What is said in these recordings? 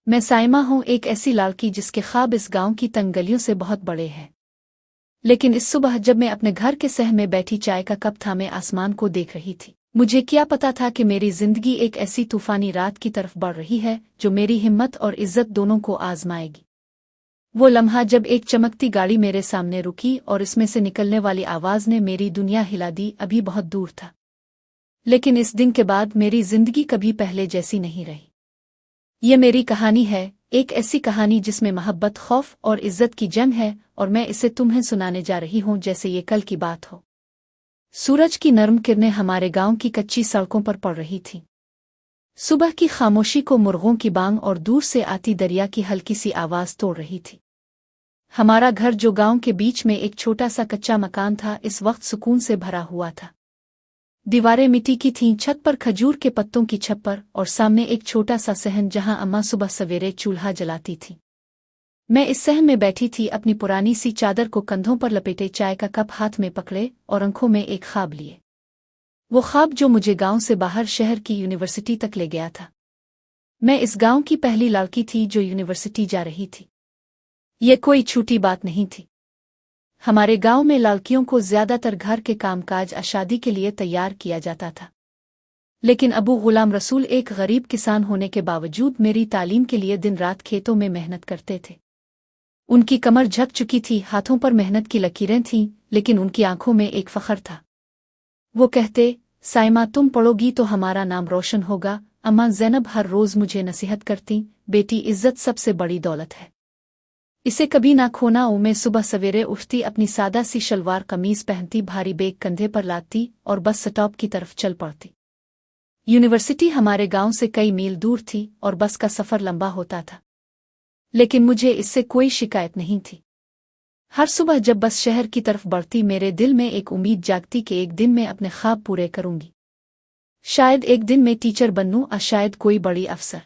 मैं साइमा हूँ, एक ऐसी लड़की जिसके ख्वाब इस गांव की तंग गलियों से बहुत बड़े हैं। लेकिन इस सुबह जब मैं अपने घर के सह में बैठी चाय का कप थामे आसमान को देख रही थी, मुझे क्या पता था कि मेरी जिंदगी एक ऐसी तूफानी रात की तरफ बढ़ रही है जो मेरी हिम्मत और इज्जत दोनों को आजमाएगी। वो लम्हा जब एक चमकती गाड़ी मेरे सामने रुकी और इसमें से निकलने वाली आवाज ने मेरी दुनिया हिला दी, अभी बहुत दूर था, लेकिन इस दिन के बाद मेरी जिंदगी कभी पहले जैसी नहीं रही। ये मेरी कहानी है, एक ऐसी कहानी जिसमें मोहब्बत, खौफ और इज्जत की जंग है, और मैं इसे तुम्हें सुनाने जा रही हूँ जैसे ये कल की बात हो। सूरज की नर्म किरणें हमारे गांव की कच्ची सड़कों पर पड़ रही थीं। सुबह की खामोशी को मुर्गों की बांग और दूर से आती दरिया की हल्की सी आवाज तोड़ रही थी। हमारा घर, जो गांव के बीच में एक छोटा सा कच्चा मकान था, इस वक्त सुकून से भरा हुआ था। दीवारें मिट्टी की थीं, छत पर खजूर के पत्तों की छप्पर, और सामने एक छोटा सा सहन जहां अम्मा सुबह सवेरे चूल्हा जलाती थी। मैं इस सहन में बैठी थी, अपनी पुरानी सी चादर को कंधों पर लपेटे, चाय का कप हाथ में पकड़े और आंखों में एक ख्वाब लिए। वो ख्वाब जो मुझे गांव से बाहर शहर की यूनिवर्सिटी तक ले गया था। मैं इस गांव की पहली लड़की थी जो यूनिवर्सिटी जा रही थी। ये कोई छोटी बात नहीं थी। हमारे गांव में लड़कियों को ज्यादातर घर के कामकाज और शादी के लिए तैयार किया जाता था, लेकिन अबू गुलाम रसूल एक गरीब किसान होने के बावजूद मेरी तालीम के लिए दिन रात खेतों में मेहनत करते थे। उनकी कमर झक चुकी थी, हाथों पर मेहनत की लकीरें थीं, लेकिन उनकी आंखों में एक फख्र था। वो कहते, साइमा, तुम पढ़ोगी तो हमारा नाम रोशन होगा। अम्मा ज़ैनब हर रोज मुझे नसीहत करती, बेटी, इज्जत सबसे बड़ी दौलत है, इसे कभी ना खोना। मैं सुबह सवेरे उठती, अपनी सादा सी शलवार कमीज पहनती, भारी बैग कंधे पर लाती और बस स्टॉप की तरफ चल पड़ती। यूनिवर्सिटी हमारे गांव से कई मील दूर थी और बस का सफर लंबा होता था, लेकिन मुझे इससे कोई शिकायत नहीं थी। हर सुबह जब बस शहर की तरफ बढ़ती, मेरे दिल में एक उम्मीद जागती कि एक दिन मैं अपने ख्वाब पूरे करूंगी। शायद एक दिन मैं टीचर बनूं और शायद कोई बड़ी अफसर।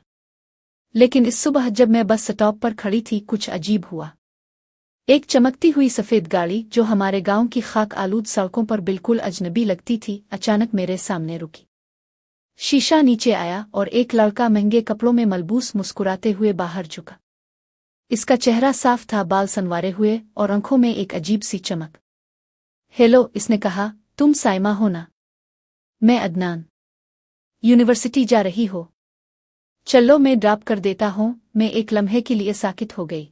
लेकिन इस सुबह जब मैं बस स्टॉप पर खड़ी थी, कुछ अजीब हुआ। एक चमकती हुई सफेद गाड़ी जो हमारे गांव की खाक आलूद सड़कों पर बिल्कुल अजनबी लगती थी, अचानक मेरे सामने रुकी। शीशा नीचे आया और एक लड़का महंगे कपड़ों में मलबूस मुस्कुराते हुए बाहर झुका। इसका चेहरा साफ था, बाल संवारे हुए और आंखों में एक अजीब सी चमक। हेलो, इसने कहा, तुम साइमा हो ना? मैं अदनान। यूनिवर्सिटी जा रही हो? चलो मैं ड्रॉप कर देता हूँ। मैं एक लम्हे के लिए साकित हो गई।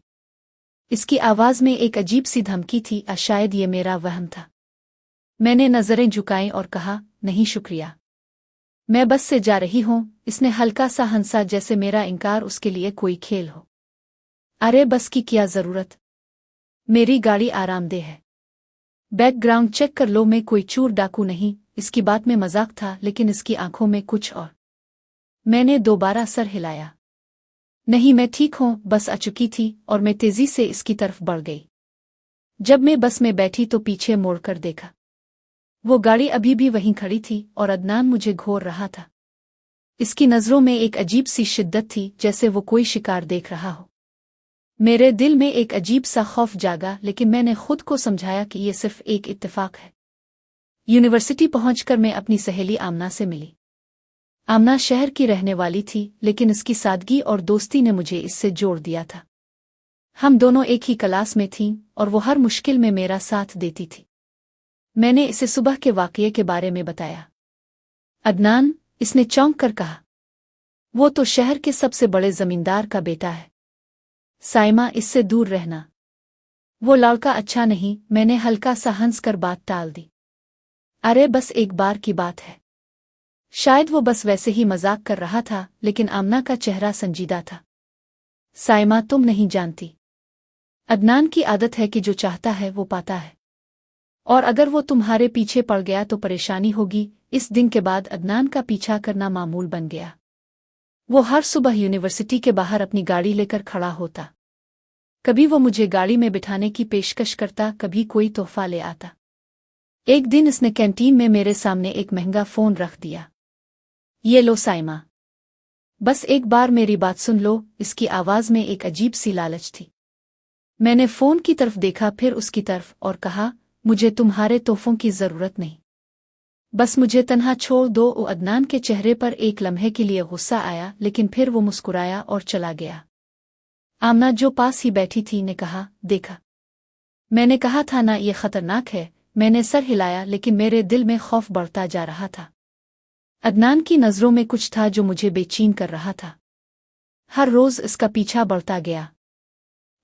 इसकी आवाज में एक अजीब सी धमकी थी, शायद ये मेरा वहम था। मैंने नजरें झुकाईं और कहा, नहीं शुक्रिया, मैं बस से जा रही हूँ। इसने हल्का सा हंसा, जैसे मेरा इनकार उसके लिए कोई खेल हो। अरे बस की क्या जरूरत, मेरी गाड़ी आरामदेह है। बैकग्राउंड चेक कर लो, मैं कोई चोर डाकू नहीं। इसकी बात में मजाक था, लेकिन इसकी आंखों में कुछ और। मैंने दोबारा सर हिलाया। नहीं, मैं ठीक हूँ, बस आ चुकी थी और मैं तेजी से इसकी तरफ बढ़ गई। जब मैं बस में बैठी तो पीछे मोड़कर देखा। वो गाड़ी अभी भी वहीं खड़ी थी और अदनान मुझे घूर रहा था। इसकी नजरों में एक अजीब सी शिद्दत थी, जैसे वो कोई शिकार देख रहा हो। मेरे दिल में एक अजीब सा खौफ जागा, लेकिन मैंने खुद को समझाया कि ये सिर्फ एक इत्तेफाक है। यूनिवर्सिटी पहुंचकर मैं अपनी सहेली आमना से मिली। आमना शहर की रहने वाली थी, लेकिन इसकी सादगी और दोस्ती ने मुझे इससे जोड़ दिया था। हम दोनों एक ही क्लास में थीं और वो हर मुश्किल में मेरा साथ देती थी। मैंने इसे सुबह के वाकये के बारे में बताया। अदनान, इसने चौंक कर कहा, वो तो शहर के सबसे बड़े जमींदार का बेटा है। साइमा, इससे दूर रहना, वो लड़का अच्छा नहीं। मैंने हल्का सा हंस कर बात टाल दी। अरे बस एक बार की बात है। शायद वो बस वैसे ही मजाक कर रहा था, लेकिन आमना का चेहरा संजीदा था। साइमा, तुम नहीं जानती, अदनान की आदत है कि जो चाहता है वो पाता है, और अगर वो तुम्हारे पीछे पड़ गया तो परेशानी होगी। इस दिन के बाद अदनान का पीछा करना मामूल बन गया। वो हर सुबह यूनिवर्सिटी के बाहर अपनी गाड़ी लेकर खड़ा होता। कभी वो मुझे गाड़ी में बिठाने की पेशकश करता, कभी कोई तोहफा ले आता। एक दिन इसने कैंटीन में मेरे सामने एक महंगा फोन रख दिया। ये लो साइमा, बस एक बार मेरी बात सुन लो। इसकी आवाज में एक अजीब सी लालच थी। मैंने फोन की तरफ देखा, फिर उसकी तरफ, और कहा, मुझे तुम्हारे तोहफों की जरूरत नहीं, बस मुझे तन्हा छोड़ दो। अदनान के चेहरे पर एक लम्हे के लिए गुस्सा आया, लेकिन फिर वो मुस्कुराया और चला गया। आमना जो पास ही बैठी थी ने कहा, देखा, मैंने कहा था ना ये खतरनाक है। मैंने सर हिलाया लेकिन मेरे दिल में खौफ बढ़ता जा रहा था। अदनान की नज़रों में कुछ था जो मुझे बेचैन कर रहा था। हर रोज़ इसका पीछा बढ़ता गया।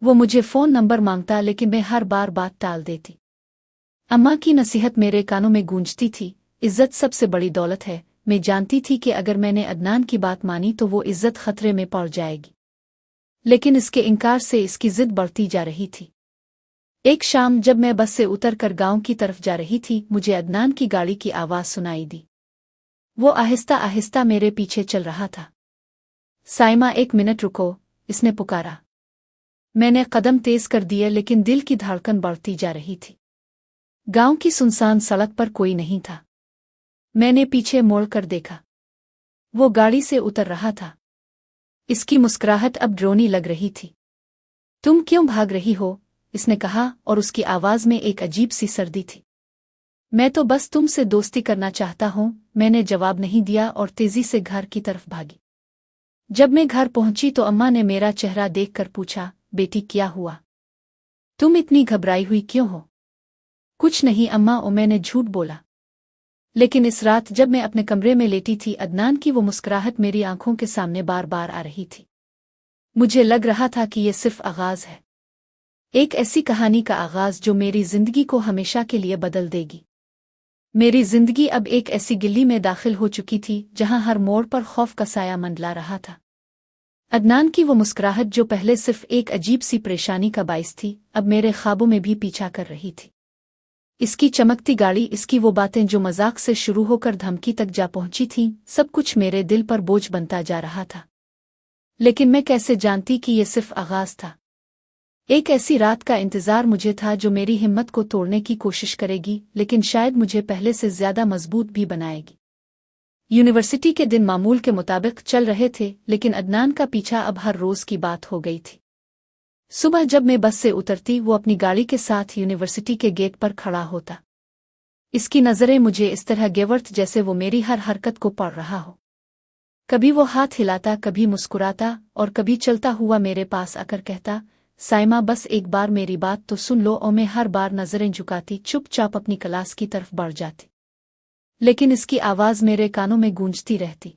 वो मुझे फ़ोन नंबर मांगता लेकिन मैं हर बार बात टाल देती। अम्मा की नसीहत मेरे कानों में गूंजती थी, इज्जत सबसे बड़ी दौलत है। मैं जानती थी कि अगर मैंने अदनान की बात मानी तो वो इज्जत खतरे में पड़ जाएगी, लेकिन इसके इनकार से इसकी जिद बढ़ती जा रही थी। एक शाम जब मैं बस से उतरकर गांव की तरफ जा रही थी, मुझे अदनान की गाड़ी की आवाज़ सुनाई दी। वो आहिस्ता आहिस्ता मेरे पीछे चल रहा था। साइमा, 1 मिनट रुको, इसने पुकारा। मैंने कदम तेज कर दिए लेकिन दिल की धड़कन बढ़ती जा रही थी। गांव की सुनसान सड़क पर कोई नहीं था। मैंने पीछे मोड़कर देखा। वो गाड़ी से उतर रहा था। इसकी मुस्कुराहट अब ड्रोनी लग रही थी। तुम क्यों भाग रही हो? इसने कहा और उसकी आवाज़ में एक अजीब सी सर्दी थी। मैं तो बस तुमसे दोस्ती करना चाहता हूँ, मैंने जवाब नहीं दिया और तेजी से घर की तरफ भागी। जब मैं घर पहुंची तो अम्मा ने मेरा चेहरा देखकर पूछा, बेटी क्या हुआ? तुम इतनी घबराई हुई क्यों हो? कुछ नहीं अम्मा, और मैंने झूठ बोला। लेकिन इस रात जब मैं अपने कमरे में लेटी थी, अदनान की वो मुस्कुराहट मेरी आंखों के सामने बार बार आ रही थी। मुझे लग रहा था कि ये सिर्फ आगाज़ है, एक ऐसी कहानी का आगाज़ जो मेरी जिंदगी को हमेशा के लिए बदल देगी। मेरी जिंदगी अब एक ऐसी गिल्ली में दाखिल हो चुकी थी जहां हर मोड़ पर खौफ का साया मंडला रहा था। अदनान की वो मुस्कुराहट जो पहले सिर्फ एक अजीब सी परेशानी का बाइस थी, अब मेरे ख्वाबों में भी पीछा कर रही थी। इसकी चमकती गाड़ी, इसकी वो बातें जो मजाक से शुरू होकर धमकी तक जा पहुंची थीं, सब कुछ मेरे दिल पर बोझ बनता जा रहा था। लेकिन मैं कैसे जानती कि ये सिर्फ आगाज़ था। एक ऐसी रात का इंतज़ार मुझे था जो मेरी हिम्मत को तोड़ने की कोशिश करेगी, लेकिन शायद मुझे पहले से ज़्यादा मजबूत भी बनाएगी। यूनिवर्सिटी के दिन मामूल के मुताबिक चल रहे थे, लेकिन अदनान का पीछा अब हर रोज़ की बात हो गई थी। सुबह जब मैं बस से उतरती, वो अपनी गाड़ी के साथ यूनिवर्सिटी के गेट पर खड़ा होता। इसकी नज़रें मुझे इस तरह गेवर्थ जैसे वो मेरी हर हरकत को पढ़ रहा हो। कभी वो हाथ हिलाता, कभी मुस्कुराता और कभी चलता हुआ मेरे पास आकर कहता, साइमा बस एक बार मेरी बात तो सुन लो। और मैं हर बार नज़रें झुकाती, चुपचाप अपनी क्लास की तरफ बढ़ जाती, लेकिन इसकी आवाज़ मेरे कानों में गूंजती रहती।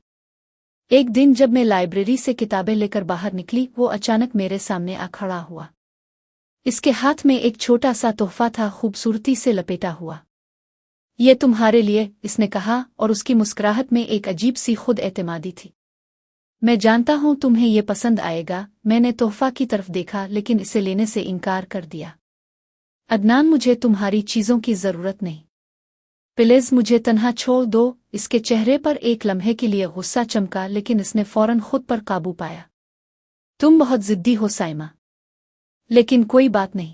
एक दिन जब मैं लाइब्रेरी से किताबें लेकर बाहर निकली, वो अचानक मेरे सामने आ खड़ा हुआ। इसके हाथ में एक छोटा सा तोहफा था, खूबसूरती से लपेटा हुआ। ये तुम्हारे लिए, इसने कहा और उसकी मुस्कुराहट में एक अजीब सी खुद एतमादी थी। मैं जानता हूँ तुम्हें ये पसंद आएगा। मैंने तोहफा की तरफ देखा लेकिन इसे लेने से इनकार कर दिया। अदनान, मुझे तुम्हारी चीज़ों की ज़रूरत नहीं, प्लीज़ मुझे तन्हा छोड़ दो। इसके चेहरे पर एक लम्हे के लिए गुस्सा चमका, लेकिन इसने फौरन खुद पर काबू पाया। तुम बहुत ज़िद्दी हो साइमा, लेकिन कोई बात नहीं,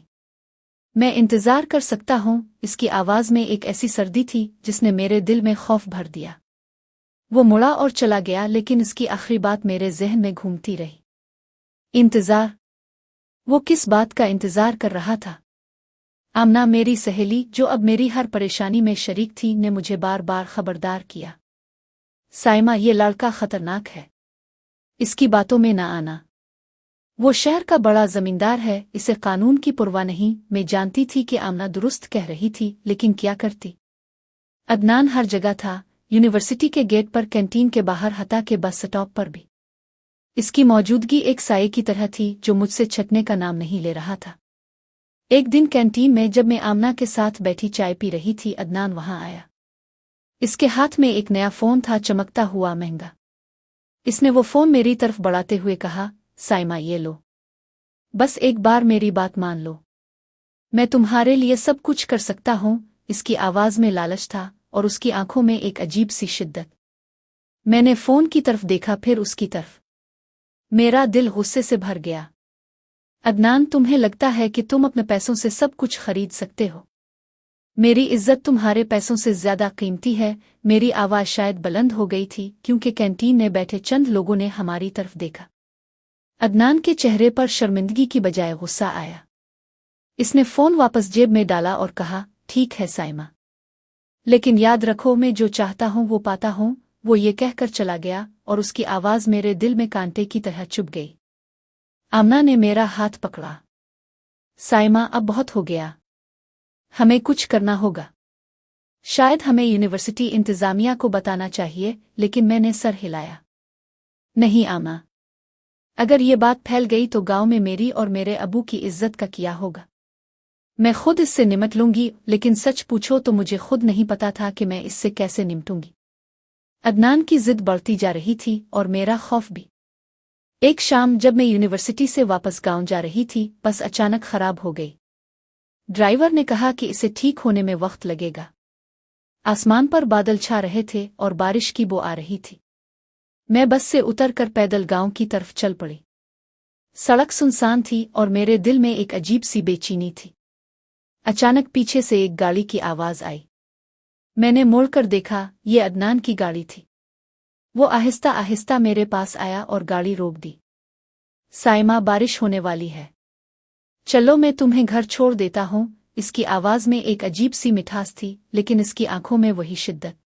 मैं इंतज़ार कर सकता हूँ। इसकी आवाज़ में एक ऐसी सर्दी थी जिसने मेरे दिल में खौफ भर दिया। वो मुड़ा और चला गया, लेकिन इसकी आखिरी बात मेरे ज़हन में घूमती रही। इंतज़ार? वो किस बात का इंतज़ार कर रहा था? आमना, मेरी सहेली जो अब मेरी हर परेशानी में शरीक थी, ने मुझे बार बार खबरदार किया, साइमा ये लड़का खतरनाक है, इसकी बातों में ना आना। वो शहर का बड़ा जमींदार है, इसे कानून की परवाह नहीं। मैं जानती थी कि आमना दुरुस्त कह रही थी, लेकिन क्या करती। अदनान हर जगह था, यूनिवर्सिटी के गेट पर, कैंटीन के बाहर, हता के बस स्टॉप पर भी। इसकी मौजूदगी एक साये की तरह थी जो मुझसे छटने का नाम नहीं ले रहा था। एक दिन कैंटीन में जब मैं आमना के साथ बैठी चाय पी रही थी, अदनान वहां आया। इसके हाथ में एक नया फ़ोन था, चमकता हुआ, महंगा। इसने वो फ़ोन मेरी तरफ बढ़ाते हुए कहा, साइमा ये लो, बस एक बार मेरी बात मान लो, मैं तुम्हारे लिए सब कुछ कर सकता हूँ। इसकी आवाज़ में लालच था और उसकी आंखों में एक अजीब सी शिद्दत। मैंने फ़ोन की तरफ देखा, फिर उसकी तरफ। मेरा दिल गुस्से से भर गया। अदनान, तुम्हें लगता है कि तुम अपने पैसों से सब कुछ खरीद सकते हो? मेरी इज्जत तुम्हारे पैसों से ज्यादा कीमती है। मेरी आवाज़ शायद बुलंद हो गई थी क्योंकि कैंटीन में बैठे चंद लोगों ने हमारी तरफ देखा। अदनान के चेहरे पर शर्मिंदगी की बजाय गुस्सा आया। इसने फ़ोन वापस जेब में डाला और कहा, ठीक है साइमा, लेकिन याद रखो मैं जो चाहता हूँ वो पाता हूँ। वो ये कहकर चला गया और उसकी आवाज़ मेरे दिल में कांटे की तरह चुभ गई। आमना ने मेरा हाथ पकड़ा। साइमा, अब बहुत हो गया, हमें कुछ करना होगा। शायद हमें यूनिवर्सिटी इंतजामिया को बताना चाहिए, लेकिन मैंने सर हिलाया। नहीं आमा, अगर ये बात फैल गई तो गांव में मेरी और मेरे अबू की इज्जत का क्या होगा। मैं खुद इससे निमट लूंगी, लेकिन सच पूछो तो मुझे खुद नहीं पता था कि मैं इससे कैसे निपटूंगी। अदनान की जिद बढ़ती जा रही थी और मेरा खौफ भी। एक शाम जब मैं यूनिवर्सिटी से वापस गांव जा रही थी, बस अचानक खराब हो गई। ड्राइवर ने कहा कि इसे ठीक होने में वक्त लगेगा। आसमान पर बादल छा रहे थे और बारिश की बू आ रही थी। मैं बस से उतरकर पैदल गांव की तरफ चल पड़ी। सड़क सुनसान थी और मेरे दिल में एक अजीब सी बेचैनी थी। अचानक पीछे से एक गाड़ी की आवाज आई। मैंने मुड़कर देखा, ये अदनान की गाड़ी थी। वो आहिस्ता आहिस्ता मेरे पास आया और गाड़ी रोक दी। साइमा, बारिश होने वाली है, चलो मैं तुम्हें घर छोड़ देता हूँ। इसकी आवाज में एक अजीब सी मिठास थी, लेकिन इसकी आंखों में वही शिद्दत।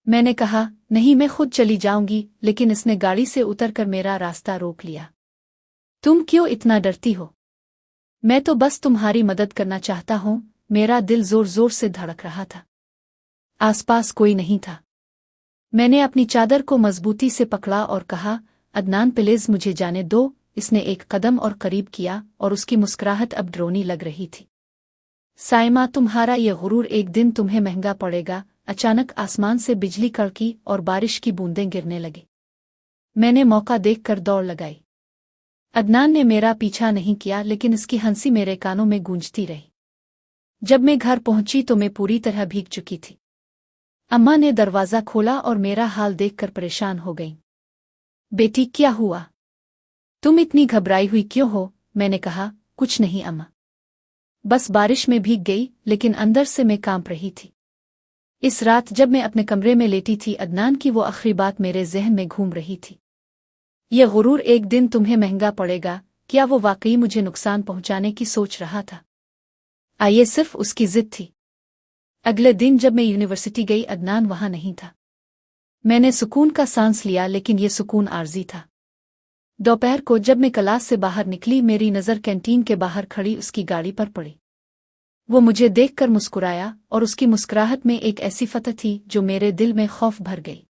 मैंने कहा, नहीं, मैं खुद चली जाऊंगी, लेकिन इसने गाड़ी से उतरकर मेरा रास्ता रोक लिया। तुम क्यों इतना डरती हो? मैं तो बस तुम्हारी मदद करना चाहता हूँ। मेरा दिल जोर जोर से धड़क रहा था। आसपास कोई नहीं था। मैंने अपनी चादर को मजबूती से पकड़ा और कहा, अदनान प्लीज मुझे जाने दो। इसने एक कदम और करीब किया और उसकी मुस्कुराहट अब डरावनी लग रही थी। साइमा, तुम्हारा ये गुरूर एक दिन तुम्हें महंगा पड़ेगा। अचानक आसमान से बिजली कड़की और बारिश की बूंदें गिरने लगी। मैंने मौका देखकर दौड़ लगाई। अदनान ने मेरा पीछा नहीं किया, लेकिन इसकी हंसी मेरे कानों में गूंजती रही। जब मैं घर पहुंची तो मैं पूरी तरह भीग चुकी थी। अम्मा ने दरवाज़ा खोला और मेरा हाल देखकर परेशान हो गई। बेटी, क्या हुआ? तुम इतनी घबराई हुई क्यों हो? मैंने कहा, कुछ नहीं अम्मा, बस बारिश में भीग गई, लेकिन अंदर से मैं कांप रही थी। इस रात जब मैं अपने कमरे में लेटी थी, अदनान की वो आखिरी बात मेरे ज़हन में घूम रही थी। ये गुरूर एक दिन तुम्हें महंगा पड़ेगा। क्या वो वाकई मुझे नुकसान पहुंचाने की सोच रहा था? ये सिर्फ उसकी जिद थी। अगले दिन जब मैं यूनिवर्सिटी गई, अदनान वहां नहीं था। मैंने सुकून का सांस लिया, लेकिन ये सुकून आर्जी था। दोपहर को जब मैं क्लास से बाहर निकली, मेरी नज़र कैंटीन के बाहर खड़ी उसकी गाड़ी पर पड़ी। वो मुझे देखकर मुस्कुराया और उसकी मुस्कुराहट में एक ऐसी फतह थी जो मेरे दिल में खौफ भर गई।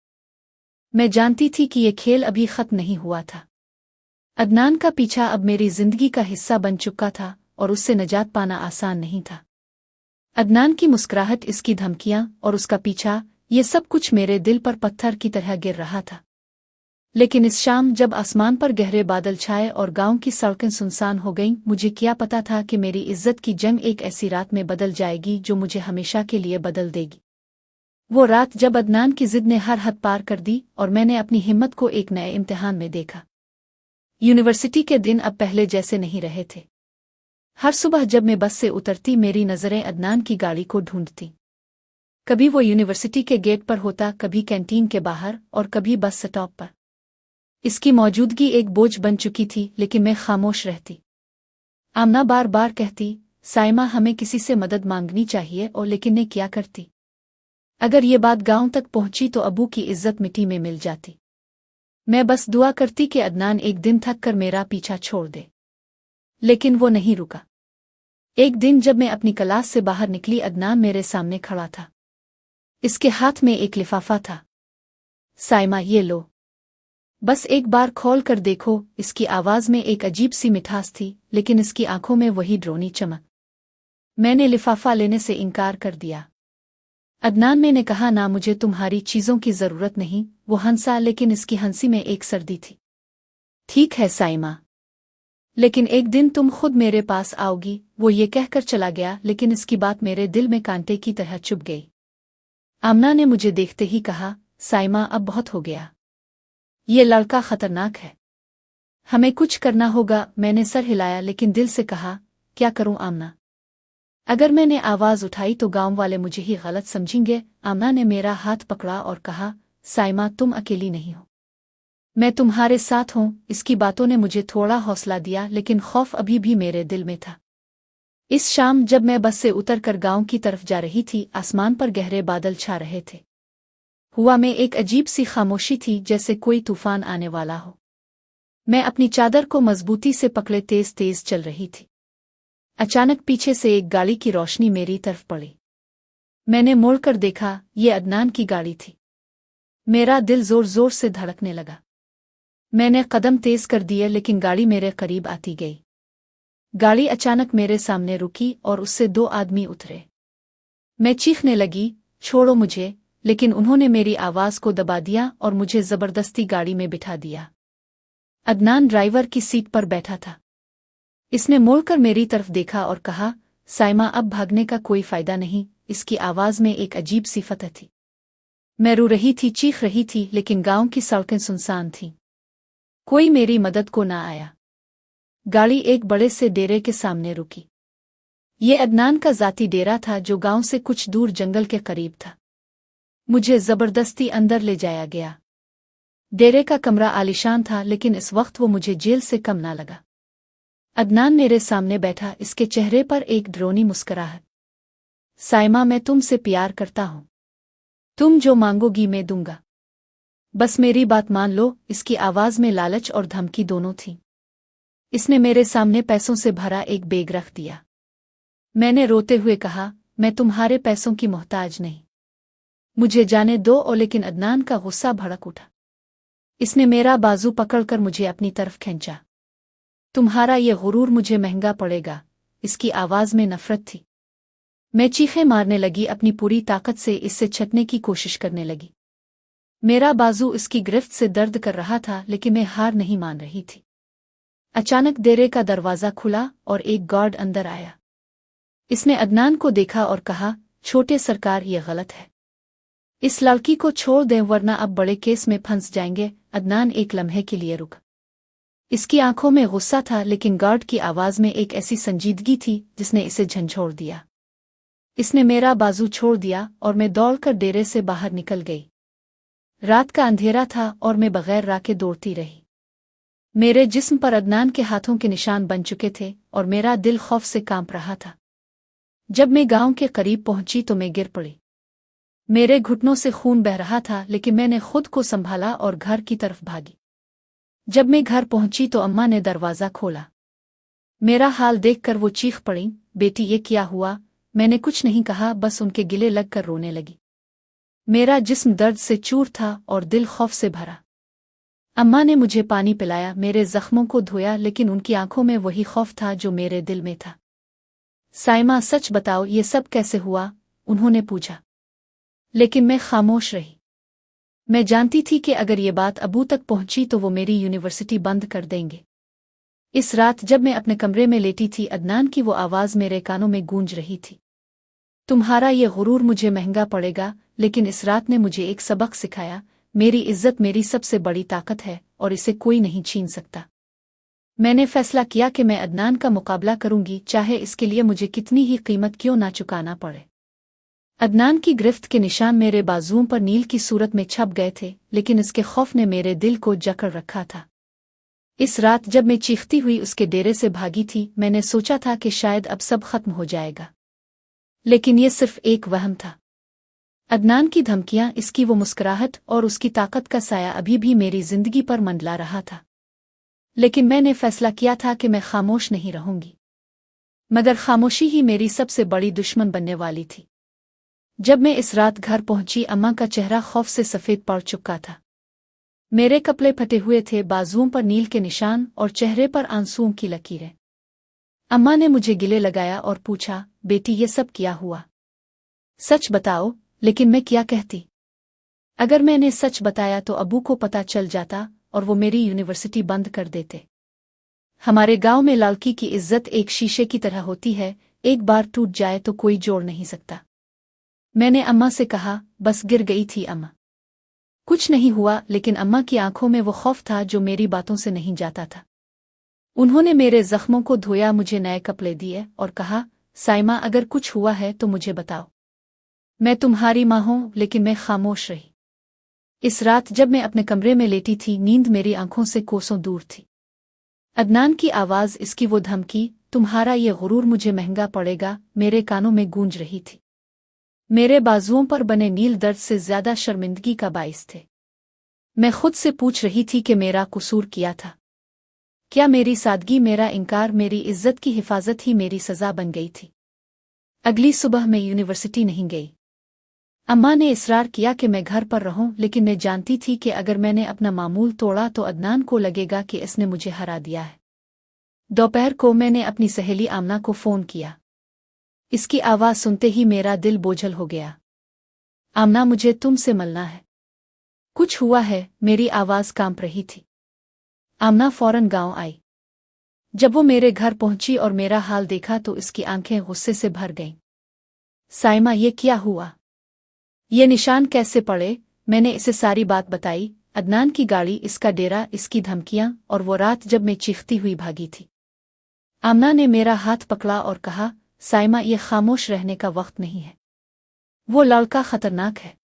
मैं जानती थी कि ये खेल अभी खत्म नहीं हुआ था। अदनान का पीछा अब मेरी जिंदगी का हिस्सा बन चुका था और उससे निजात पाना आसान नहीं था। अदनान की मुस्कुराहट, इसकी धमकियां और उसका पीछा, ये सब कुछ मेरे दिल पर पत्थर की तरह गिर रहा था। लेकिन इस शाम जब आसमान पर गहरे बादल छाए और गांव की सड़कें सुनसान हो गईं, मुझे क्या पता था कि मेरी इज्जत की जंग एक ऐसी रात में बदल जाएगी जो मुझे हमेशा के लिए बदल देगी। वो रात जब अदनान की जिद ने हर हद पार कर दी और मैंने अपनी हिम्मत को एक नए इम्तिहान में देखा। यूनिवर्सिटी के दिन अब पहले जैसे नहीं रहे थे। हर सुबह जब मैं बस से उतरती, मेरी नज़रें अदनान की गाड़ी को ढूंढती। कभी वो यूनिवर्सिटी के गेट पर होता, कभी कैंटीन के बाहर और कभी बस स्टॉप पर। इसकी मौजूदगी एक बोझ बन चुकी थी, लेकिन मैं खामोश रहती। आमना बार बार कहती, साइमा, हमें किसी से मदद मांगनी चाहिए, और लेकिन मैं क्या करती? अगर ये बात गांव तक पहुंची तो अबू की इज्जत मिट्टी में मिल जाती। मैं बस दुआ करती कि अदनान एक दिन थक कर मेरा पीछा छोड़ दे, लेकिन वो नहीं रुका। एक दिन जब मैं अपनी क्लास से बाहर निकली, अदनान मेरे सामने खड़ा था। इसके हाथ में एक लिफाफा था। साइमा, ये लो, बस एक बार खोल कर देखो। इसकी आवाज में एक अजीब सी मिठास थी, लेकिन इसकी आंखों में वही डरावनी चमक। मैंने लिफाफा लेने से इनकार कर दिया। अदनान, मैंने कहा ना, मुझे तुम्हारी चीजों की जरूरत नहीं। वो हंसा, लेकिन इसकी हंसी में एक सर्दी थी। ठीक है साइमा, लेकिन एक दिन तुम खुद मेरे पास आओगी। वो ये कहकर चला गया, लेकिन इसकी बात मेरे दिल में कांटे की तरह चुभ गई। आमना ने मुझे देखते ही कहा, साइमा, अब बहुत हो गया। ये लड़का खतरनाक है, हमें कुछ करना होगा। मैंने सर हिलाया, लेकिन दिल से कहा, क्या करूं आमना? अगर मैंने आवाज उठाई तो गांव वाले मुझे ही गलत समझेंगे। आमना ने मेरा हाथ पकड़ा और कहा, साइमा, तुम अकेली नहीं हो, मैं तुम्हारे साथ हूं। इसकी बातों ने मुझे थोड़ा हौसला दिया, लेकिन खौफ अभी भी मेरे दिल में था। इस शाम जब मैं बस से उतरकर गांव की तरफ जा रही थी, आसमान पर गहरे बादल छा रहे थे। हुआ में एक अजीब सी खामोशी थी, जैसे कोई तूफान आने वाला हो। मैं अपनी चादर को मजबूती से पकड़े तेज तेज चल रही थी। अचानक पीछे से एक गाड़ी की रोशनी मेरी तरफ पड़ी। मैंने मुड़कर देखा, ये अदनान की गाड़ी थी। मेरा दिल जोर जोर से धड़कने लगा। मैंने कदम तेज कर दिए लेकिन गाड़ी मेरे करीब आती गई। गाड़ी अचानक मेरे सामने रुकी और उससे 2 आदमी उतरे। मैं चीखने लगी, छोड़ो मुझे, लेकिन उन्होंने मेरी आवाज को दबा दिया और मुझे जबरदस्ती गाड़ी में बिठा दिया। अदनान ड्राइवर की सीट पर बैठा था। इसने मुड़कर मेरी तरफ देखा और कहा, साइमा, अब भागने का कोई फायदा नहीं। इसकी आवाज में एक अजीब सी फतह थी। मैं रो रही थी, चीख रही थी, लेकिन गांव की सड़कें सुनसान थीं। कोई मेरी मदद को ना आया। गाड़ी एक बड़े से डेरे के सामने रुकी। ये अदनान का जाती डेरा था जो गांव से कुछ दूर जंगल के करीब था। मुझे जबरदस्ती अंदर ले जाया गया। डेरे का कमरा आलीशान था, लेकिन इस वक्त वो मुझे जेल से कम ना लगा। अदनान मेरे सामने बैठा, इसके चेहरे पर एक डरावनी मुस्कुराहट। साइमा, मैं तुमसे प्यार करता हूं। तुम जो मांगोगी मैं दूंगा। बस मेरी बात मान लो। इसकी आवाज में लालच और धमकी दोनों थी। इसने मेरे सामने पैसों से भरा एक बैग रख दिया। मैंने रोते हुए कहा, मैं तुम्हारे पैसों की मोहताज नहीं, मुझे जाने दो। और लेकिन अदनान का गुस्सा भड़क उठा। इसने मेरा बाजू पकड़कर मुझे अपनी तरफ खींचा। तुम्हारा ये गुरूर मुझे महंगा पड़ेगा। इसकी आवाज में नफरत थी। मैं चीखें मारने लगी, अपनी पूरी ताकत से इससे छटने की कोशिश करने लगी। मेरा बाजू इसकी गिरफ्त से दर्द कर रहा था, लेकिन मैं हार नहीं मान रही थी। अचानक डेरे का दरवाजा खुला और एक गार्ड अंदर आया। इसने अदनान को देखा और कहा, छोटे सरकार, ये गलत है। इस लड़की को छोड़ दें वरना अब बड़े केस में फंस जाएंगे। अदनान एक लम्हे के लिए रुका। इसकी आंखों में गुस्सा था, लेकिन गार्ड की आवाज में एक ऐसी संजीदगी थी जिसने इसे झंझोड़ दिया। इसने मेरा बाजू छोड़ दिया और मैं दौड़कर डेरे से बाहर निकल गई। रात का अंधेरा था और मैं बगैर राह दौड़ती रही। मेरे जिस्म पर अदनान के हाथों के निशान बन चुके थे और मेरा दिल खौफ से कांप रहा था। जब मैं गांव के करीब पहुंची तो मैं गिर पड़ी। मेरे घुटनों से खून बह रहा था, लेकिन मैंने खुद को संभाला और घर की तरफ भागी। जब मैं घर पहुंची तो अम्मा ने दरवाज़ा खोला। मेरा हाल देखकर वो चीख पड़ी, बेटी ये क्या हुआ? मैंने कुछ नहीं कहा, बस उनके गिले लगकर रोने लगी। मेरा जिस्म दर्द से चूर था और दिल खौफ से भरा। अम्मा ने मुझे पानी पिलाया, मेरे जख्मों को धोया, लेकिन उनकी आंखों में वही खौफ था जो मेरे दिल में था। साइमा, सच बताओ, ये सब कैसे हुआ? उन्होंने पूछा। लेकिन मैं खामोश रही। मैं जानती थी कि अगर ये बात अबू तक पहुंची तो वो मेरी यूनिवर्सिटी बंद कर देंगे। इस रात जब मैं अपने कमरे में लेटी थी, अदनान की वो आवाज़ मेरे कानों में गूंज रही थी। तुम्हारा ये गुरूर मुझे महंगा पड़ेगा। लेकिन इस रात ने मुझे एक सबक सिखाया, मेरी इज्जत मेरी सबसे बड़ी ताकत है और इसे कोई नहीं छीन सकता। मैंने फैसला किया कि मैं अदनान का मुकाबला करूंगी, चाहे इसके लिए मुझे कितनी ही कीमत क्यों ना चुकाना पड़े। अदनान की गिरफ्त के निशान मेरे बाजुओं पर नील की सूरत में छप गए थे, लेकिन इसके खौफ ने मेरे दिल को जकड़ रखा था। इस रात जब मैं चीखती हुई उसके डेरे से भागी थी, मैंने सोचा था कि शायद अब सब खत्म हो जाएगा, लेकिन ये सिर्फ एक वहम था। अदनान की धमकियां, इसकी वो मुस्कुराहट और उसकी ताकत का साया अभी भी मेरी जिंदगी पर मंडला रहा था। लेकिन मैंने फैसला किया था कि मैं खामोश नहीं रहूंगी, मगर खामोशी ही मेरी सबसे बड़ी दुश्मन बनने वाली थी। जब मैं इस रात घर पहुंची, अम्मा का चेहरा खौफ से सफ़ेद पड़ चुका था। मेरे कपड़े फटे हुए थे, बाजुओं पर नील के निशान और चेहरे पर आंसुओं की लकीरें। अम्मा ने मुझे गिले लगाया और पूछा, बेटी ये सब क्या हुआ? सच बताओ। लेकिन मैं क्या कहती? अगर मैंने सच बताया तो अबू को पता चल जाता और वो मेरी यूनिवर्सिटी बंद कर देते। हमारे गांव में लड़की की इज्जत एक शीशे की तरह होती है, एक बार टूट जाए तो कोई जोड़ नहीं सकता। मैंने अम्मा से कहा, बस गिर गई थी अम्मा, कुछ नहीं हुआ। लेकिन अम्मा की आंखों में वो खौफ था जो मेरी बातों से नहीं जाता था। उन्होंने मेरे जख्मों को धोया, मुझे नए कपड़े दिए और कहा, साइमा, अगर कुछ हुआ है तो मुझे बताओ, मैं तुम्हारी माँ हूं। लेकिन मैं खामोश रही। इस रात जब मैं अपने कमरे में लेटी थी, नींद मेरी आंखों से कोसों दूर थी। अदनान की आवाज़, इसकी वो धमकी, तुम्हारा ये गुरूर मुझे महंगा पड़ेगा, मेरे कानों में गूंज रही थी। मेरे बाजुओं पर बने नील दर्द से ज्यादा शर्मिंदगी का बाइस थे। मैं खुद से पूछ रही थी कि मेरा कसूर क्या था। क्या मेरी सादगी, मेरा इनकार, मेरी इज्जत की हिफाजत ही मेरी सज़ा बन गई थी? अगली सुबह मैं यूनिवर्सिटी नहीं गई। अम्मा ने इसरार किया कि मैं घर पर रहूं, लेकिन मैं जानती थी कि अगर मैंने अपना मामूल तोड़ा तो अदनान को लगेगा कि इसने मुझे हरा दिया है। दोपहर को मैंने अपनी सहेली आमना को फ़ोन किया। इसकी आवाज़ सुनते ही मेरा दिल बोझल हो गया। आमना, मुझे तुमसे मिलना है। कुछ हुआ है? मेरी आवाज़ कांप रही थी। आमना फौरन गांव आई। जब वो मेरे घर पहुंची और मेरा हाल देखा तो इसकी आंखें गुस्से से भर गईं। साइमा, ये क्या हुआ? ये निशान कैसे पड़े? मैंने इसे सारी बात बताई। अदनान की गाड़ी, इसका डेरा, इसकी धमकियां, और वो रात जब मैं चीखती हुई भागी थी। आमना ने मेरा हाथ पकड़ा और कहा, साइमा, ये खामोश रहने का वक्त नहीं है। वो लड़का खतरनाक है।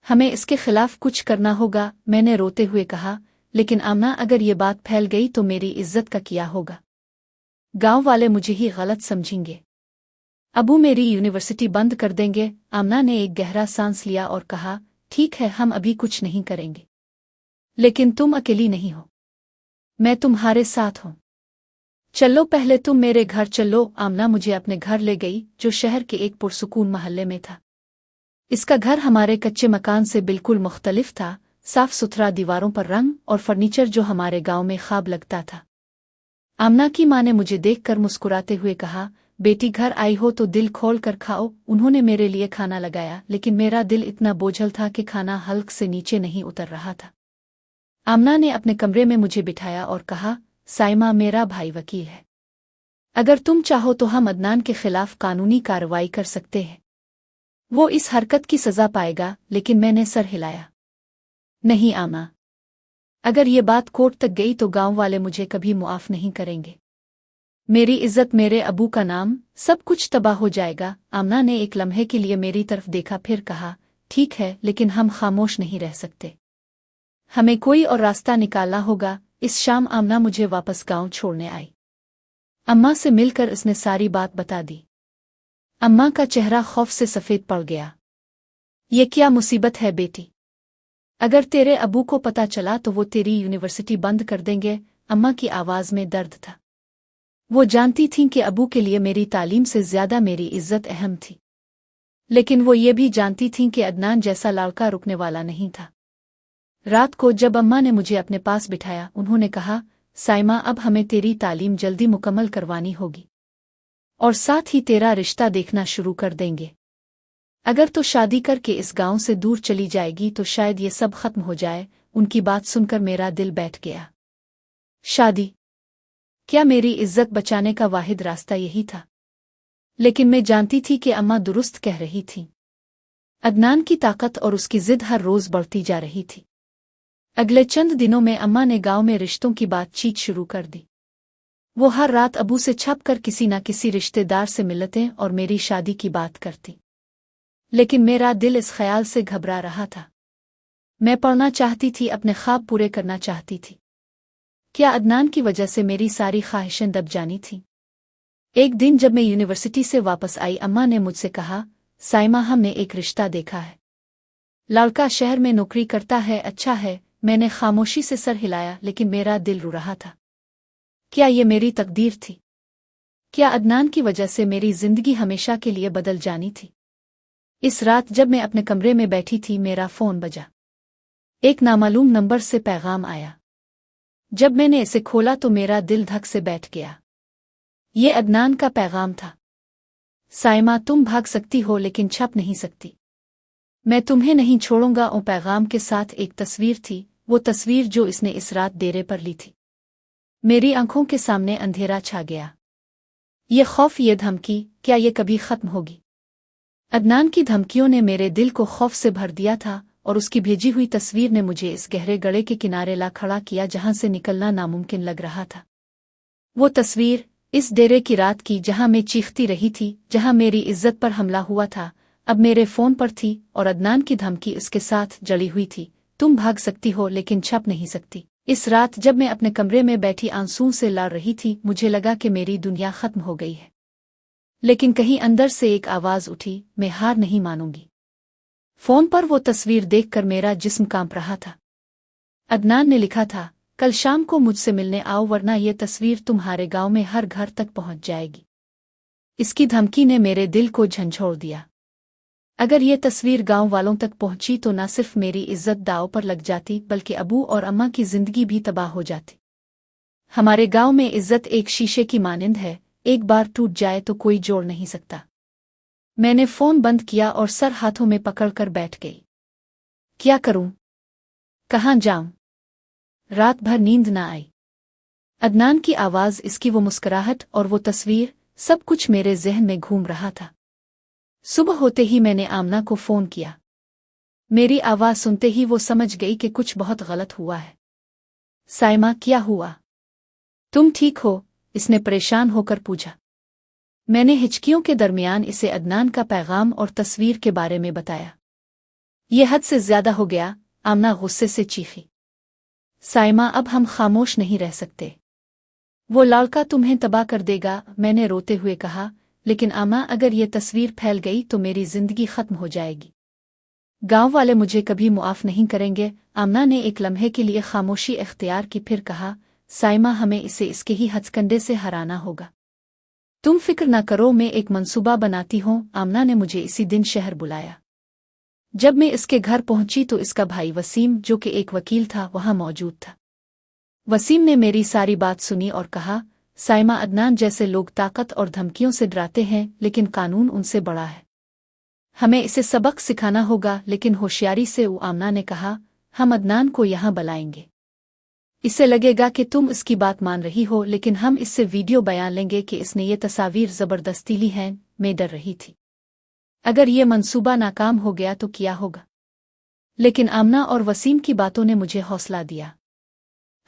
हमें इसके खिलाफ कुछ करना होगा। मैंने रोते हुए कहा, लेकिन आमना, अगर ये बात फैल गई तो मेरी इज्जत का क्या होगा? गांव वाले मुझे ही गलत समझेंगे। अबू मेरी यूनिवर्सिटी बंद कर देंगे। आमना ने एक गहरा सांस लिया और कहा, ठीक है, हम अभी कुछ नहीं करेंगे, लेकिन तुम अकेली नहीं हो। मैं तुम्हारे साथ हूं। चलो, पहले तुम मेरे घर चलो। आमना मुझे अपने घर ले गई, जो शहर के एक पुरसुकून मोहल्ले में था। इसका घर हमारे कच्चे मकान से बिल्कुल मुख्तलिफ था। साफ सुथरा, दीवारों पर रंग और फर्नीचर जो हमारे गांव में ख्वाब लगता था। आमना की माँ ने मुझे देखकर मुस्कुराते हुए कहा, बेटी, घर आई हो तो दिल खोल कर खाओ। उन्होंने मेरे लिए खाना लगाया, लेकिन मेरा दिल इतना बोझल था कि खाना हल्क से नीचे नहीं उतर रहा था। आमना ने अपने कमरे में मुझे बिठाया और कहा, साइमा, मेरा भाई वकील है। अगर तुम चाहो तो हम अदनान के खिलाफ कानूनी कार्रवाई कर सकते हैं। वो इस हरकत की सजा पाएगा। लेकिन मैंने सर हिलाया। नहीं आमा, अगर ये बात कोर्ट तक गई तो गांव वाले मुझे कभी मुआफ नहीं करेंगे। मेरी इज्जत, मेरे अबू का नाम, सब कुछ तबाह हो जाएगा। आमना ने एक लम्हे के लिए मेरी तरफ देखा, फिर कहा, ठीक है, लेकिन हम खामोश नहीं रह सकते। हमें कोई और रास्ता निकालना होगा। इस शाम आमना मुझे वापस गांव छोड़ने आई। अम्मा से मिलकर इसने सारी बात बता दी। अम्मा का चेहरा खौफ से सफ़ेद पड़ गया। ये क्या मुसीबत है बेटी? अगर तेरे अबू को पता चला तो वो तेरी यूनिवर्सिटी बंद कर देंगे। अम्मा की आवाज़ में दर्द था। वो जानती थीं कि अबू के लिए मेरी तालीम से ज़्यादा मेरी इज्जत अहम थी, लेकिन वो ये भी जानती थीं कि अदनान जैसा लड़का रुकने वाला नहीं था। रात को जब अम्मा ने मुझे अपने पास बिठाया, उन्होंने कहा, साइमा, अब हमें तेरी तालीम जल्दी मुकम्मल करवानी होगी और साथ ही तेरा रिश्ता देखना शुरू कर देंगे। अगर तो शादी करके इस गांव से दूर चली जाएगी तो शायद ये सब खत्म हो जाए। उनकी बात सुनकर मेरा दिल बैठ गया। शादी? क्या मेरी इज्जत बचाने का वाहिद रास्ता यही था? लेकिन मैं जानती थी कि अम्मा दुरुस्त कह रही थीं। अदनान की ताकत और उसकी जिद हर रोज़ बढ़ती जा रही थी। अगले चंद दिनों में अम्मा ने गांव में रिश्तों की बातचीत शुरू कर दी। वो हर रात अबू से छपकर किसी न किसी रिश्तेदार से मिलते और मेरी शादी की बात करती। लेकिन मेरा दिल इस ख्याल से घबरा रहा था। मैं पढ़ना चाहती थी, अपने ख्वाब पूरे करना चाहती थी। क्या अदनान की वजह से मेरी सारी ख्वाहिशें दब जानी थीं? एक दिन जब मैं यूनिवर्सिटी से वापस आई, अम्मा ने मुझसे कहा, साइमा, हमने एक रिश्ता देखा है। लड़का शहर में नौकरी करता है, अच्छा है। मैंने खामोशी से सर हिलाया, लेकिन मेरा दिल रो रहा था। क्या ये मेरी तकदीर थी? क्या अदनान की वजह से मेरी जिंदगी हमेशा के लिए बदल जानी थी? इस रात जब मैं अपने कमरे में बैठी थी, मेरा फ़ोन बजा। एक नामालूम नंबर से पैगाम आया। जब मैंने इसे खोला तो मेरा दिल धक से बैठ गया। ये अदनान का पैगाम था। साइमा, तुम भाग सकती हो लेकिन छप नहीं सकती। मैं तुम्हें नहीं छोड़ूंगा। और पैगाम के साथ एक तस्वीर थी, वो तस्वीर जो इसने इस रात डेरे पर ली थी। मेरी आंखों के सामने अंधेरा छा गया। ये खौफ, ये धमकी, क्या ये कभी खत्म होगी? अदनान की धमकियों ने मेरे दिल को खौफ से भर दिया था और उसकी भेजी हुई तस्वीर ने मुझे इस गहरे गड्ढे के किनारे ला खड़ा किया जहां से निकलना नामुमकिन लग रहा था। वो तस्वीर इस डेरे की रात की, जहां मैं चीखती रही थी, जहां मेरी इज्जत पर हमला हुआ था, अब मेरे फ़ोन पर थी और अदनान की धमकी उसके साथ जड़ी हुई थी। तुम भाग सकती हो लेकिन छप नहीं सकती। इस रात जब मैं अपने कमरे में बैठी आंसुओं से लड़ रही थी, मुझे लगा कि मेरी दुनिया खत्म हो गई है। लेकिन कहीं अंदर से एक आवाज़ उठी, मैं हार नहीं मानूंगी। फ़ोन पर वो तस्वीर देखकर मेरा जिस्म कांप रहा था। अदनान ने लिखा था, कल शाम को मुझसे मिलने आओ वरना ये तस्वीर तुम्हारे गांव में हर घर तक पहुंच जाएगी। इसकी धमकी ने मेरे दिल को झंझोड़ दिया। अगर ये तस्वीर गांव वालों तक पहुंची तो न सिर्फ मेरी इज्जत दांव पर लग जाती बल्कि अबू और अम्मा की जिंदगी भी तबाह हो जाती। हमारे गांव में इज्जत एक शीशे की मानिंद है, एक बार टूट जाए तो कोई जोड़ नहीं सकता। मैंने फोन बंद किया और सर हाथों में पकड़कर बैठ गई। क्या करूं? कहाँ जाऊं? रात भर नींद न आई। अदनान की आवाज, इसकी वो मुस्कुराहट और वो तस्वीर, सब कुछ मेरे जहन में घूम रहा था। सुबह होते ही मैंने आमना को फोन किया। मेरी आवाज सुनते ही वो समझ गई कि कुछ बहुत गलत हुआ है। साइमा, क्या हुआ? तुम ठीक हो? इसने परेशान होकर पूछा। मैंने हिचकियों के दरमियान इसे अदनान का पैगाम और तस्वीर के बारे में बताया। ये हद से ज्यादा हो गया, आमना गुस्से से चीखी। साइमा, अब हम खामोश नहीं रह सकते। वो लड़का तुम्हें तबाह कर देगा, मैंने रोते हुए कहा। लेकिन आमा, अगर ये तस्वीर फैल गई तो मेरी जिंदगी खत्म हो जाएगी। गांव वाले मुझे कभी मुआफ नहीं करेंगे। आमना ने एक लम्हे के लिए खामोशी इख्तियार की, फिर कहा, साइमा, हमें इसे इसके ही हथकंडे से हराना होगा। तुम फिक्र न करो, मैं एक मंसूबा बनाती हूँ। आमना ने मुझे इसी दिन शहर बुलाया। जब मैं इसके घर पहुंची तो इसका भाई वसीम, जो कि एक वकील था, वहां मौजूद था। वसीम ने मेरी सारी बात सुनी और कहा, साइमा, अदनान जैसे लोग ताकत और धमकियों से डराते हैं, लेकिन कानून उनसे बड़ा है। हमें इसे सबक सिखाना होगा, लेकिन होशियारी से। आमना ने कहा, हम अदनान को यहाँ बुलाएंगे। इसे लगेगा कि तुम इसकी बात मान रही हो, लेकिन हम इससे वीडियो बयान लेंगे कि इसने ये तस्वीर जबरदस्ती ली हैं। मैं डर रही थी, अगर ये मंसूबा नाकाम हो गया तो क्या होगा। लेकिन आमना और वसीम की बातों ने मुझे हौसला दिया।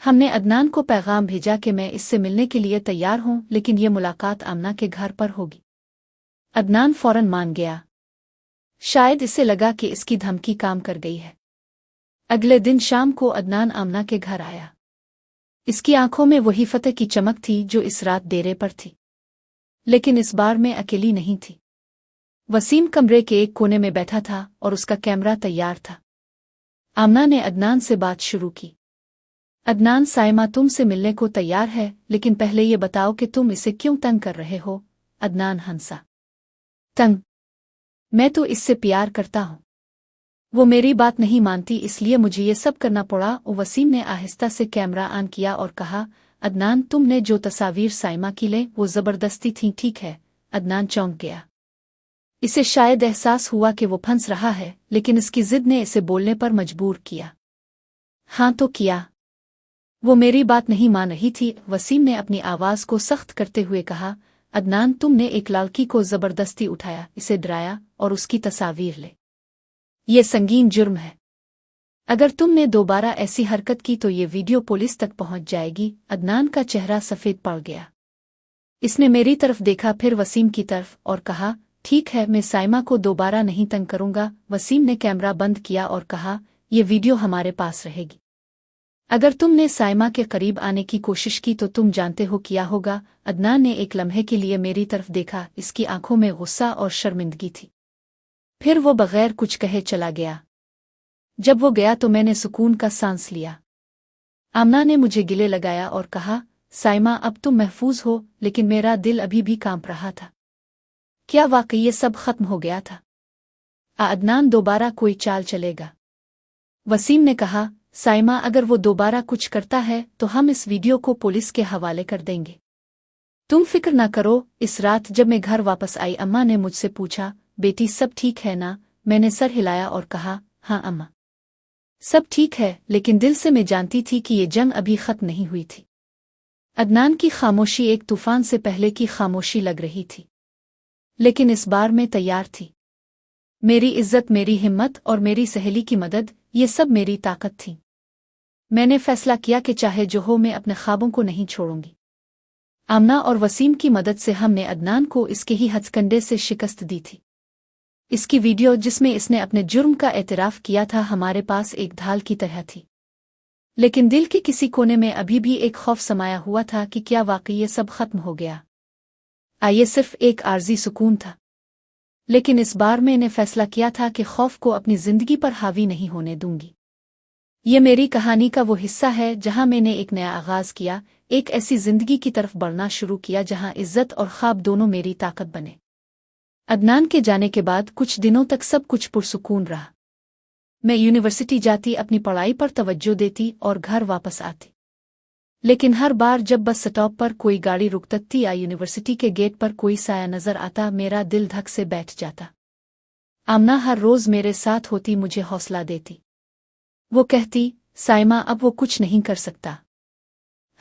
हमने अदनान को पैगाम भेजा कि मैं इससे मिलने के लिए तैयार हूं, लेकिन ये मुलाकात आमना के घर पर होगी। अदनान फौरन मान गया। शायद इसे लगा कि इसकी धमकी काम कर गई है। अगले दिन शाम को अदनान आमना के घर आया। इसकी आंखों में वही फतेह की चमक थी जो इस रात डेरे पर थी। लेकिन इस बार मैं अकेली नहीं थी। वसीम कमरे के एक कोने में बैठा था और उसका कैमरा तैयार था। आमना ने अदनान से बात शुरू की। अदनान, साइमा तुमसे मिलने को तैयार है, लेकिन पहले ये बताओ कि तुम इसे क्यों तंग कर रहे हो। अदनान हंसा। तंग? मैं तो इससे प्यार करता हूँ। वो मेरी बात नहीं मानती, इसलिए मुझे ये सब करना पड़ा। वसीम ने आहिस्ता से कैमरा ऑन किया और कहा, अदनान, तुमने जो तस्वीर साइमा की ले वो जबरदस्ती थी, ठीक है? अदनान चौंक गया। इसे शायद एहसास हुआ कि वो फंस रहा है, लेकिन इसकी जिद ने इसे बोलने पर मजबूर किया। हाँ तो किया। वो मेरी बात नहीं मान रही थी। वसीम ने अपनी आवाज को सख्त करते हुए कहा, अदनान, तुमने एक लड़की को जबरदस्ती उठाया, इसे डराया और उसकी तस्वीर ले। ये संगीन जुर्म है। अगर तुमने दोबारा ऐसी हरकत की तो ये वीडियो पुलिस तक पहुंच जाएगी। अदनान का चेहरा सफेद पड़ गया। इसने मेरी तरफ देखा, फिर वसीम की तरफ, और कहा, ठीक है, मैं साइमा को दोबारा नहीं तंग करूंगा। वसीम ने कैमरा बंद किया और कहा, ये वीडियो हमारे पास रहेगी। अगर तुमने साइमा के करीब आने की कोशिश की तो तुम जानते हो क्या होगा। अदनान ने एक लम्हे के लिए मेरी तरफ देखा। इसकी आंखों में गुस्सा और शर्मिंदगी थी। फिर वो बगैर कुछ कहे चला गया। जब वो गया तो मैंने सुकून का सांस लिया। आमना ने मुझे गिले लगाया और कहा, साइमा, अब तुम महफूज हो, लेकिन मेरा दिल अभी भी कांप रहा था। क्या वाकई ये सब खत्म हो गया था? अदनान, दोबारा कोई चाल चलेगा? वसीम ने कहा, साइमा, अगर वो दोबारा कुछ करता है तो हम इस वीडियो को पुलिस के हवाले कर देंगे। तुम फिक्र ना करो। इस रात जब मैं घर वापस आई, अम्मा ने मुझसे पूछा, बेटी सब ठीक है ना? मैंने सर हिलाया और कहा, हाँ अम्मा, सब ठीक है, लेकिन दिल से मैं जानती थी कि ये जंग अभी खत्म नहीं हुई थी। अदनान की खामोशी एक तूफान से पहले की खामोशी लग रही थी, लेकिन इस बार मैं तैयार थी। मेरी इज्जत, मेरी हिम्मत और मेरी सहेली की मदद, ये सब मेरी ताकत थी। मैंने फैसला किया कि चाहे जो हो, मैं अपने ख्वाबों को नहीं छोड़ूंगी। आमना और वसीम की मदद से हमने अदनान को इसके ही हथकंडे से शिकस्त दी थी। इसकी वीडियो जिसमें इसने अपने जुर्म का एतराफ़ किया था हमारे पास एक ढाल की तरह थी। लेकिन दिल के किसी कोने में अभी भी एक खौफ समाया हुआ था कि क्या वाकई ये सब खत्म हो गया। ये सिर्फ एक आर्जी सुकून था। लेकिन इस बार मैंने फैसला किया था कि खौफ को अपनी जिंदगी पर हावी नहीं होने दूंगी। ये मेरी कहानी का वो हिस्सा है जहां मैंने एक नया आगाज किया, एक ऐसी जिंदगी की तरफ बढ़ना शुरू किया जहां इज्जत और ख्वाब दोनों मेरी ताकत बने। अदनान के जाने के बाद कुछ दिनों तक सब कुछ पुरसुकून रहा। मैं यूनिवर्सिटी जाती, अपनी पढ़ाई पर तवज्जो देती और घर वापस आती। लेकिन हर बार जब बस स्टॉप पर कोई गाड़ी रुकती या यूनिवर्सिटी के गेट पर कोई साया नजर आता, मेरा दिल धक से बैठ जाता। आमना हर रोज मेरे साथ होती, मुझे हौसला देती। वो कहती, साइमा अब वो कुछ नहीं कर सकता।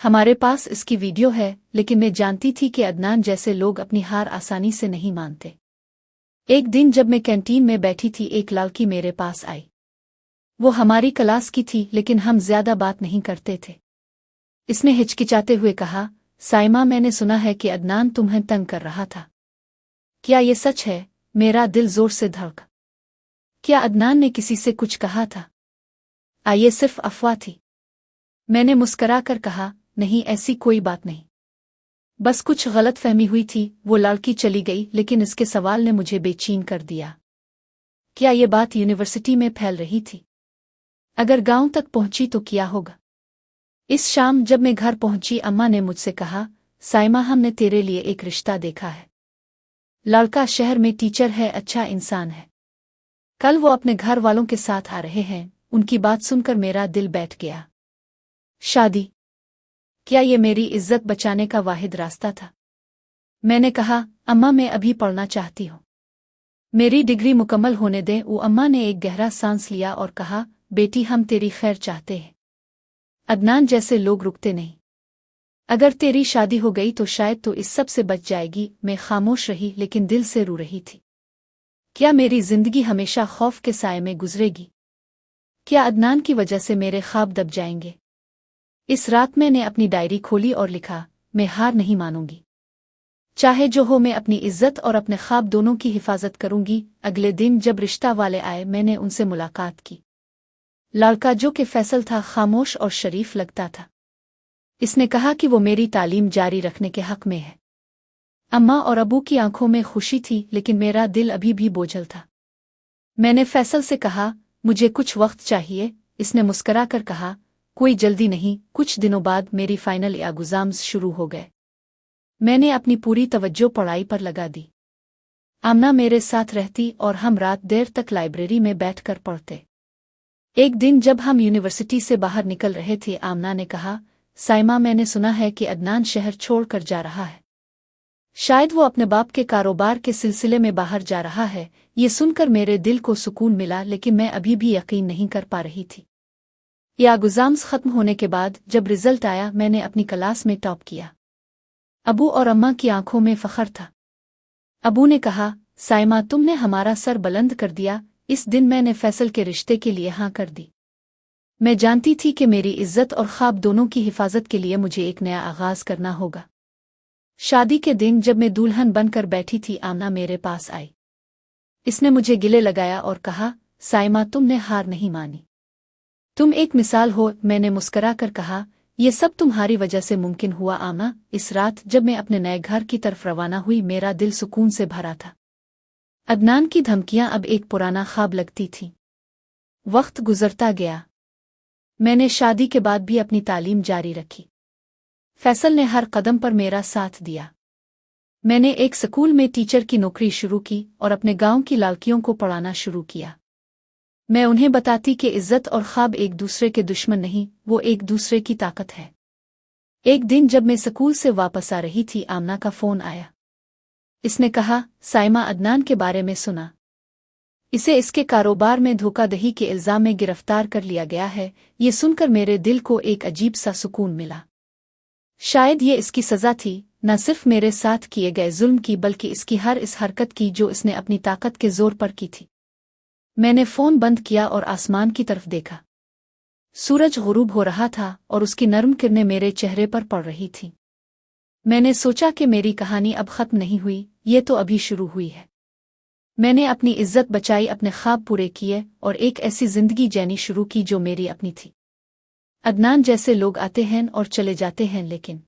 हमारे पास इसकी वीडियो है। लेकिन मैं जानती थी कि अदनान जैसे लोग अपनी हार आसानी से नहीं मानते। एक दिन जब मैं कैंटीन में बैठी थी, एक लड़की मेरे पास आई। वो हमारी क्लास की थी, लेकिन हम ज्यादा बात नहीं करते थे। इसने हिचकिचाते हुए कहा, साइमा, मैंने सुना है कि अदनान तुम्हें तंग कर रहा था। क्या ये सच है? मेरा दिल जोर से धड़का। क्या अदनान ने किसी से कुछ कहा था? ये सिर्फ अफवाह थी। मैंने मुस्करा कर कहा, नहीं, ऐसी कोई बात नहीं। बस कुछ गलत फहमी हुई थी। वो लड़की चली गई, लेकिन इसके सवाल ने मुझे बेचैन कर दिया। क्या ये बात यूनिवर्सिटी में फैल रही थी? अगर गांव तक पहुंची तो क्या होगा? इस शाम जब मैं घर पहुंची, अम्मा ने मुझसे कहा, साइमा, हमने तेरे लिए एक रिश्ता देखा है। लड़का शहर में टीचर है, अच्छा इंसान है। कल वो अपने घर वालों के साथ आ रहे हैं। उनकी बात सुनकर मेरा दिल बैठ गया। शादी? क्या ये मेरी इज्जत बचाने का वाहिद रास्ता था? मैंने कहा, अम्मा, मैं अभी पढ़ना चाहती हूँ। मेरी डिग्री मुकम्मल होने दें। वो अम्मा ने एक गहरा सांस लिया और कहा, बेटी, हम तेरी खैर चाहते हैं। अदनान जैसे लोग रुकते नहीं। अगर तेरी शादी हो गई तो शायद तो इस सब से बच जाएगी। मैं खामोश रही, लेकिन दिल से रो रही थी। क्या मेरी जिंदगी हमेशा खौफ के साए में गुजरेगी? क्या अदनान की वजह से मेरे ख्वाब दब जाएंगे? इस रात मैंने अपनी डायरी खोली और लिखा, मैं हार नहीं मानूंगी। चाहे जो हो, मैं अपनी इज्जत और अपने ख्वाब दोनों की हिफाजत करूंगी। अगले दिन जब रिश्ता वाले आए, मैंने उनसे मुलाकात की। लड़का, जो कि फैसल था, खामोश और शरीफ लगता था। इसने कहा कि वो मेरी तालीम जारी रखने के हक में है। अम्मा और अबू की आंखों में खुशी थी, लेकिन मेरा दिल अभी भी बोझल था। मैंने फैसल से कहा, मुझे कुछ वक्त चाहिए। इसने मुस्करा कर कहा, कोई जल्दी नहीं। कुछ दिनों बाद मेरी फाइनल एग्जाम्स शुरू हो गए। मैंने अपनी पूरी तवज्जो पढ़ाई पर लगा दी। आमना मेरे साथ रहती और हम रात देर तक लाइब्रेरी में बैठकर पढ़ते। एक दिन जब हम यूनिवर्सिटी से बाहर निकल रहे थे, आमना ने कहा, साइमा, मैंने सुना है कि अदनान शहर छोड़कर जा रहा है। शायद वो अपने बाप के कारोबार के सिलसिले में बाहर जा रहा है। ये सुनकर मेरे दिल को सुकून मिला, लेकिन मैं अभी भी यकीन नहीं कर पा रही थी। ये एग्जाम्स खत्म होने के बाद जब रिजल्ट आया, मैंने अपनी क्लास में टॉप किया। अबू और अम्मा की आंखों में फख्र था। अबू ने कहा, साइमा, तुमने हमारा सर बुलंद कर दिया। इस दिन मैंने फैसल के रिश्ते के लिए हाँ कर दी। मैं जानती थी कि मेरी इज्जत और ख्वाब दोनों की हिफाजत के लिए मुझे एक नया आगाज करना होगा। शादी के दिन जब मैं दुल्हन बनकर बैठी थी, आमना मेरे पास आई। इसने मुझे गिले लगाया और कहा, साइमा, तुमने हार नहीं मानी। तुम एक मिसाल हो। मैंने मुस्करा कर कहा, ये सब तुम्हारी वजह से मुमकिन हुआ आमना। इस रात जब मैं अपने नए घर की तरफ रवाना हुई, मेरा दिल सुकून से भरा था। अदनान की धमकियां अब एक पुराना ख्वाब लगती थीं। वक्त गुजरता गया। मैंने शादी के बाद भी अपनी तालीम जारी रखी। फैसल ने हर कदम पर मेरा साथ दिया। मैंने एक स्कूल में टीचर की नौकरी शुरू की और अपने गांव की लड़कियों को पढ़ाना शुरू किया। मैं उन्हें बताती कि इज्जत और ख्वाब एक दूसरे के दुश्मन नहीं, वो एक दूसरे की ताकत है। एक दिन जब मैं स्कूल से वापस आ रही थी, आमना का फोन आया। इसने कहा, साइमा, अदनान के बारे में सुना। इसे इसके कारोबार में धोखाधड़ी के इल्जाम में गिरफ्तार कर लिया गया है। ये सुनकर मेरे दिल को एक अजीब सा सुकून मिला। शायद ये इसकी सजा थी, न सिर्फ मेरे साथ किए गए जुल्म की, बल्कि इसकी हर इस हरकत की जो इसने अपनी ताकत के जोर पर की थी। मैंने फोन बंद किया और आसमान की तरफ देखा। सूरज गुरूब हो रहा था और उसकी नर्म किरणें मेरे चेहरे पर पड़ रही थीं। मैंने सोचा कि मेरी कहानी अब खत्म नहीं हुई, ये तो अभी शुरू हुई है। मैंने अपनी इज्जत बचाई, अपने ख्वाब पूरे किए और एक ऐसी जिंदगी जीनी शुरू की जो मेरी अपनी थी। अदनान जैसे लोग आते हैं और चले जाते हैं, लेकिन